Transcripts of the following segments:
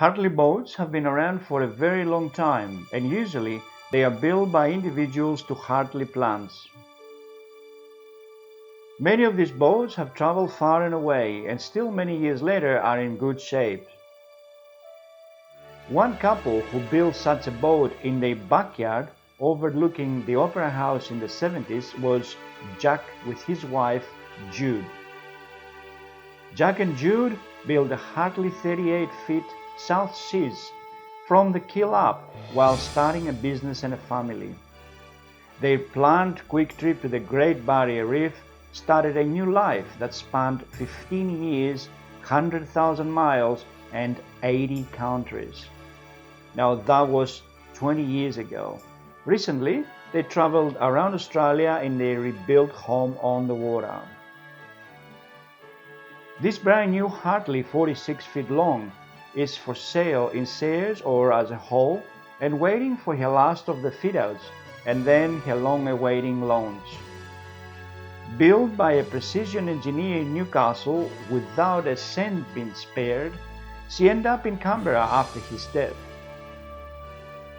Hartley boats have been around for a very long time, and usually they are built by individuals to Hartley plants. Many of these boats have traveled far and away, and still many years later are in good shape. One couple who built such a boat in their backyard overlooking the Opera House in the 70s was Jack with his wife Jude. Jack and Jude built a Hartley 38-foot South Seas from the keel up while starting a business and a family. Their planned quick trip to the Great Barrier Reef started a new life that spanned 15 years, 100,000 miles, and 80 countries. Now that was 20 years ago. Recently, they traveled around Australia in their rebuilt home on the water. This brand new Hartley 46 feet long is for sale in Sears or as a whole and waiting for her last of the fit-outs and then her long-awaiting launch. Built by a precision engineer in Newcastle without a cent being spared, she ended up in Canberra after his death.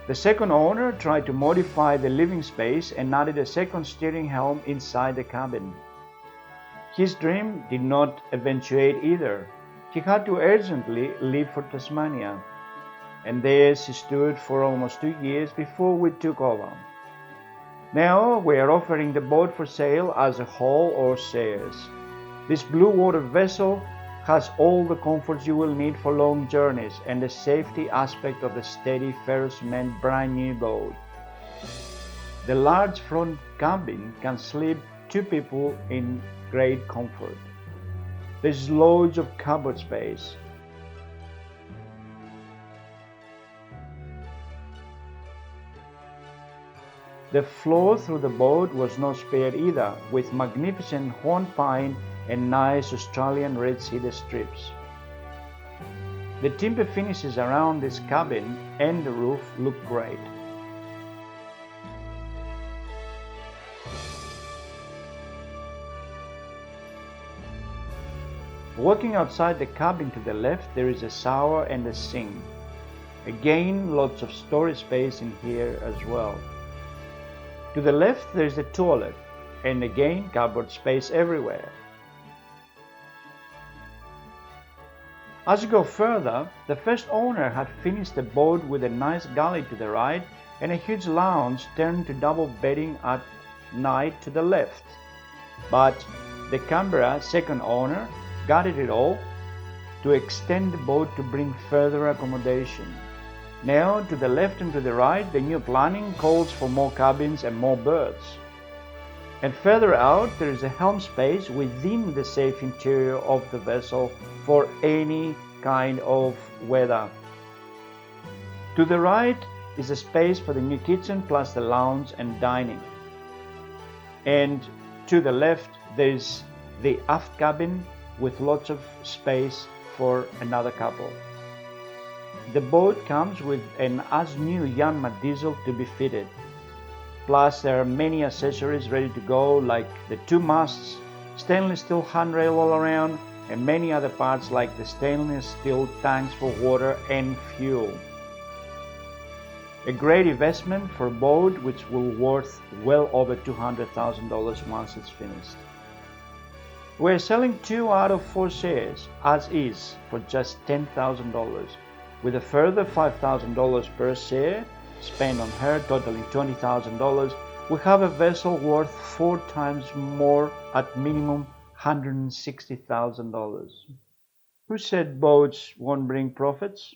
The second owner tried to modify the living space and added a second steering helm inside the cabin. His dream did not eventuate either. He had to urgently leave for Tasmania, and there she stood for almost 2 years before we took over. Now we are offering the boat for sale as a whole or shares. This blue water vessel has all the comforts you will need for long journeys and the safety aspect of a steady ferrocement brand new boat. The large front cabin can sleep 2 people in great comfort. There's loads of cupboard space. The floor through the boat was not spared either, with magnificent horn pine and nice Australian red cedar strips. The timber finishes around this cabin and the roof look great. Walking outside the cabin to the left, there is a shower and a sink. Again, lots of storage space in here as well. To the left, there is a toilet, and again, cupboard space everywhere. As you go further, the first owner had finished the boat with a nice galley to the right and a huge lounge turned to double bedding at night to the left. But the Canberra second owner gutted it all to extend the boat to bring further accommodation. Now, to the left and to the right, the new planning calls for more cabins and more berths. And further out, there is a helm space within the safe interior of the vessel for any kind of weather. To the right is a space for the new kitchen plus the lounge and dining. And to the left, there is the aft cabin with lots of space for another couple. The boat comes with an as-new Yanmar diesel to be fitted. Plus, there are many accessories ready to go, like the 2 masts, stainless steel handrail all around, and many other parts like the stainless steel tanks for water and fuel. A great investment for a boat which will be worth well over $200,000 once it's finished. We're selling 2 out of 4 shares as is for just $10,000, with a further $5,000 per share spent on her, totaling $20,000. We have a vessel worth 4 times more at minimum $160,000. Who said boats won't bring profits?